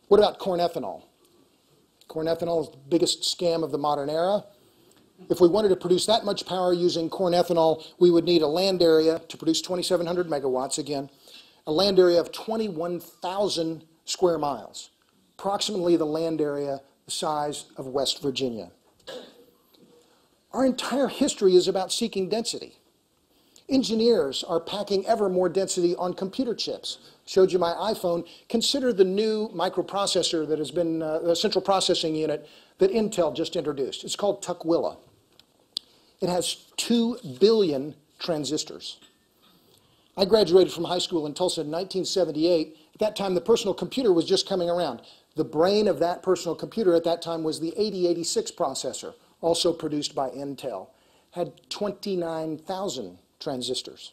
What about corn ethanol? Corn ethanol is the biggest scam of the modern era. If we wanted to produce that much power using corn ethanol, we would need a land area to produce 2,700 megawatts again, a land area of 21,000 square miles, approximately the land area the size of West Virginia. Our entire history is about seeking density. Engineers are packing ever more density on computer chips. Showed you my iPhone. Consider the new microprocessor that has been the central processing unit that Intel just introduced. It's called Tukwila. It has 2 billion transistors. I graduated from high school in Tulsa in 1978. At that time, the personal computer was just coming around. The brain of that personal computer at that time was the 8086 processor, also produced by Intel. Had 29,000 transistors.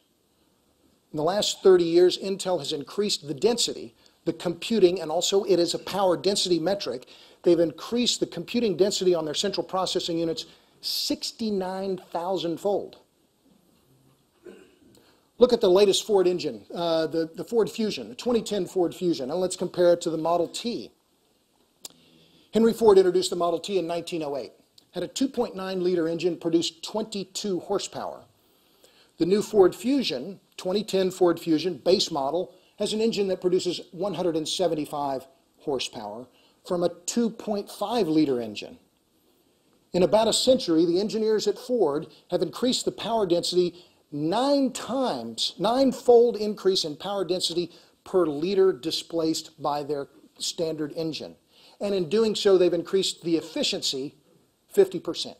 In the last 30 years, Intel has increased the density, the computing, and also it is a power density metric. They've increased the computing density on their central processing units 69,000-fold. Look at the latest Ford engine, the Ford Fusion, the 2010 Ford Fusion, and let's compare it to the Model T. Henry Ford introduced the Model T in 1908. Had a 2.9-liter engine, produced 22 horsepower. The new Ford Fusion, 2010 Ford Fusion, base model, has an engine that produces 175 horsepower from a 2.5-liter engine. In about a century, the engineers at Ford have increased the power density 9 times, 9-fold increase in power density per liter displaced by their standard engine. And in doing so, they've increased the efficiency 50%.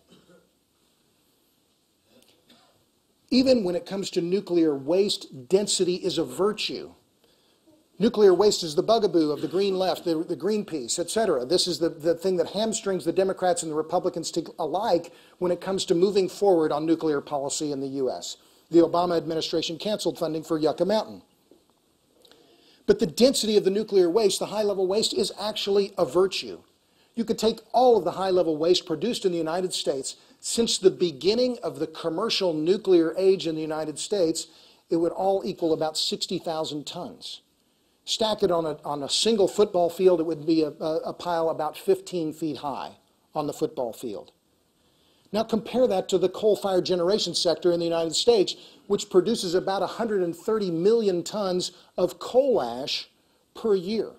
Even when it comes to nuclear waste, density is a virtue. Nuclear waste is the bugaboo of the green left, the Greenpeace, etc. This is the thing that hamstrings the Democrats and the Republicans alike when it comes to moving forward on nuclear policy in the U.S. The Obama administration canceled funding for Yucca Mountain. But the density of the nuclear waste, the high-level waste, is actually a virtue. You could take all of the high-level waste produced in the United States since the beginning of the commercial nuclear age in the United States, it would all equal about 60,000 tons. Stack it on a single football field, it would be a pile about 15 feet high on the football field. Now compare that to the coal-fired generation sector in the United States, which produces about 130 million tons of coal ash per year.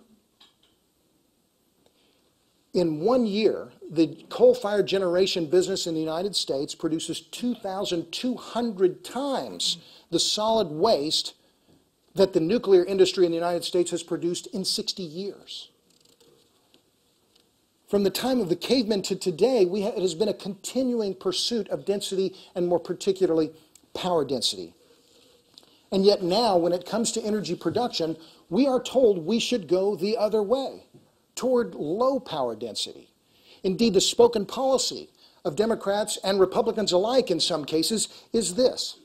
In 1 year, the coal-fired generation business in the United States produces 2,200 times the solid waste that the nuclear industry in the United States has produced in 60 years. From the time of the cavemen to today, it has been a continuing pursuit of density, and more particularly, power density. And yet now, when it comes to energy production, we are told we should go the other way, toward low power density. Indeed, the spoken policy of Democrats and Republicans alike in some cases is this.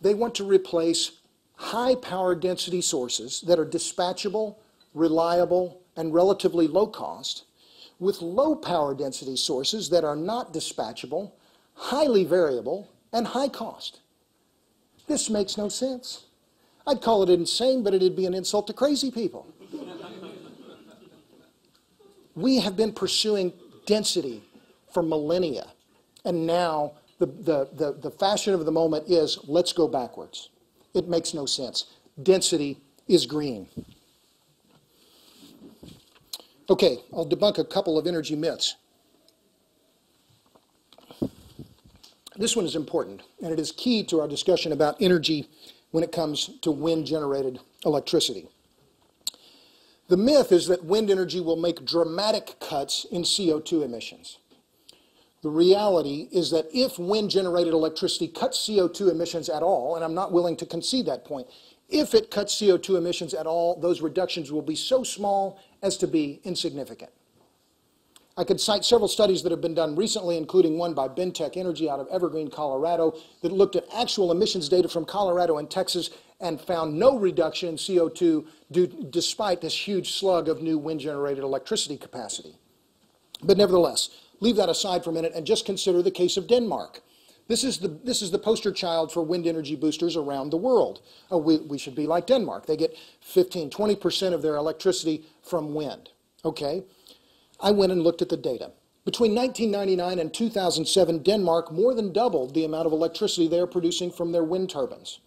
They want to replace high power density sources that are dispatchable, reliable, and relatively low cost with low power density sources that are not dispatchable, highly variable, and high cost. This makes no sense. I'd call it insane, but it'd be an insult to crazy people. We have been pursuing density for millennia, and now the fashion of the moment is let's go backwards. It makes no sense. Density is green. Okay, I'll debunk a couple of energy myths. This one is important, and it is key to our discussion about energy when it comes to wind-generated electricity. The myth is that wind energy will make dramatic cuts in CO2 emissions. The reality is that if wind-generated electricity cuts CO2 emissions at all, and I'm not willing to concede that point, if it cuts CO2 emissions at all, those reductions will be so small as to be insignificant. I could cite several studies that have been done recently, including one by Bentech Energy out of Evergreen, Colorado, that looked at actual emissions data from Colorado and Texas and found no reduction in CO2 despite this huge slug of new wind-generated electricity capacity. But nevertheless, leave that aside for a minute and just consider the case of Denmark. This is the poster child for wind energy boosters around the world. We should be like Denmark. They get 15, 20% of their electricity from wind. Okay? I went and looked at the data. Between 1999 and 2007, Denmark more than doubled the amount of electricity they are producing from their wind turbines.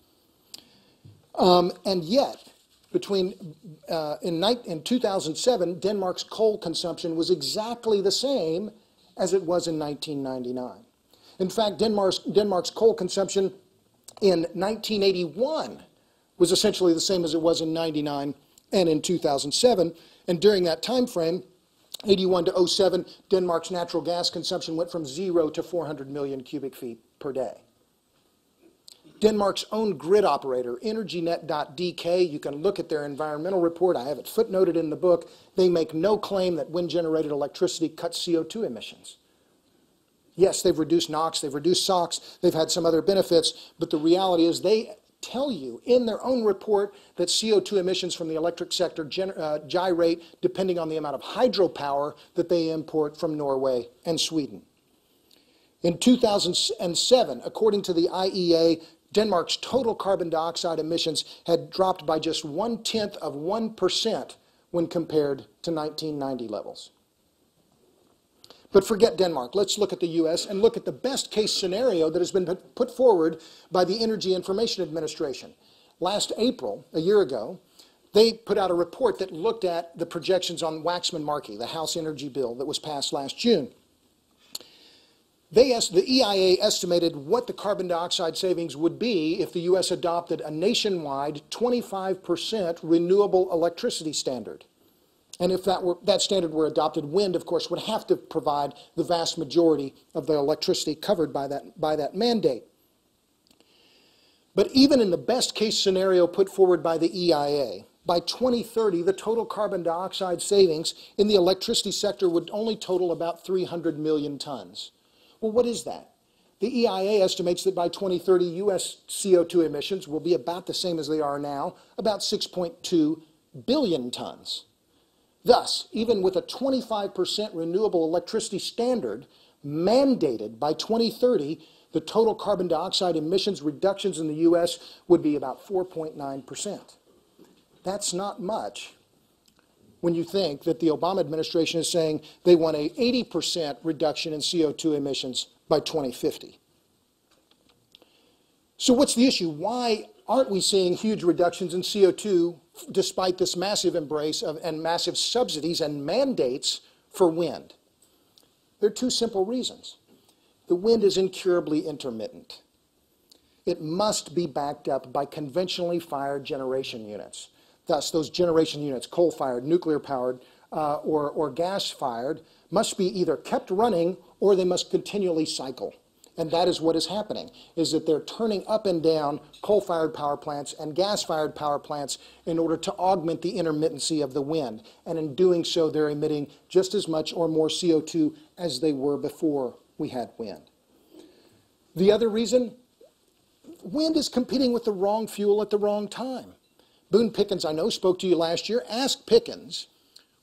And yet, in 2007, Denmark's coal consumption was exactly the same as it was in 1999. In fact, Denmark's coal consumption in 1981 was essentially the same as it was in 99 and in 2007. And during that time frame, 81 to 07, Denmark's natural gas consumption went from 0 to 400 million cubic feet per day. Denmark's own grid operator, EnergyNet.dk, you can look at their environmental report. I have it footnoted in the book. They make no claim that wind-generated electricity cuts CO2 emissions. Yes, they've reduced NOx, they've reduced SOx, they've had some other benefits, but the reality is they tell you in their own report that CO2 emissions from the electric sector gyrate depending on the amount of hydropower that they import from Norway and Sweden. In 2007, according to the IEA, Denmark's total carbon dioxide emissions had dropped by just 0.1% when compared to 1990 levels. But forget Denmark. Let's look at the US and look at the best case scenario that has been put forward by the Energy Information Administration. Last April, a year ago, they put out a report that looked at the projections on Waxman-Markey, the House energy bill that was passed last June. The EIA estimated what the carbon dioxide savings would be if the US adopted a nationwide 25% renewable electricity standard. And if that standard were adopted, wind, of course, would have to provide the vast majority of the electricity covered by that mandate. But even in the best case scenario put forward by the EIA, by 2030, the total carbon dioxide savings in the electricity sector would only total about 300 million tons. Well, what is that? The EIA estimates that by 2030, US CO2 emissions will be about the same as they are now, about 6.2 billion tons. Thus, even with a 25% renewable electricity standard mandated by 2030, the total carbon dioxide emissions reductions in the US would be about 4.9%. That's not much when you think that the Obama administration is saying they want an 80% reduction in CO2 emissions by 2050. So what's the issue? Why aren't we seeing huge reductions in CO2 despite this massive embrace of, and massive subsidies and mandates for wind? There are two simple reasons. The wind is incurably intermittent. It must be backed up by conventionally fired generation units. Thus, those generation units, coal-fired, nuclear-powered, or gas-fired, must be either kept running or they must continually cycle. And that is what is happening, is that they're turning up and down coal-fired power plants and gas-fired power plants in order to augment the intermittency of the wind. And in doing so, they're emitting just as much or more CO2 as they were before we had wind. The other reason, wind is competing with the wrong fuel at the wrong time. Boone Pickens, I know, spoke to you last year. Ask Pickens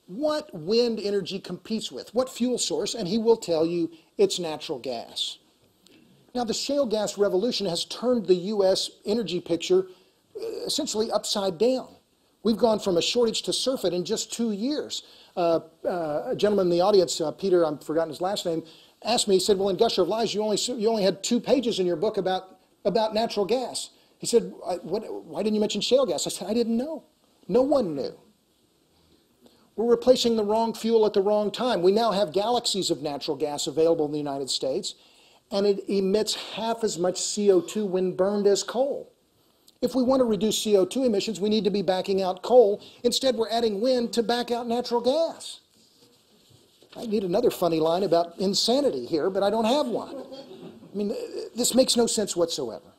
what wind energy competes with, what fuel source, and he will tell you it's natural gas. Now, the shale gas revolution has turned the U.S. energy picture essentially upside down. We've gone from a shortage to surfeit in just 2 years. A gentleman in the audience, Peter, I've forgotten his last name, asked me, he said, well, in Gusher of Lies, you only had 2 pages in your book about natural gas. He said, why didn't you mention shale gas? I said, I didn't know. No one knew. We're replacing the wrong fuel at the wrong time. We now have galaxies of natural gas available in the United States, and it emits half as much CO2 when burned as coal. If we want to reduce CO2 emissions, we need to be backing out coal. Instead, we're adding wind to back out natural gas. I need another funny line about insanity here, but I don't have one. I mean, this makes no sense whatsoever.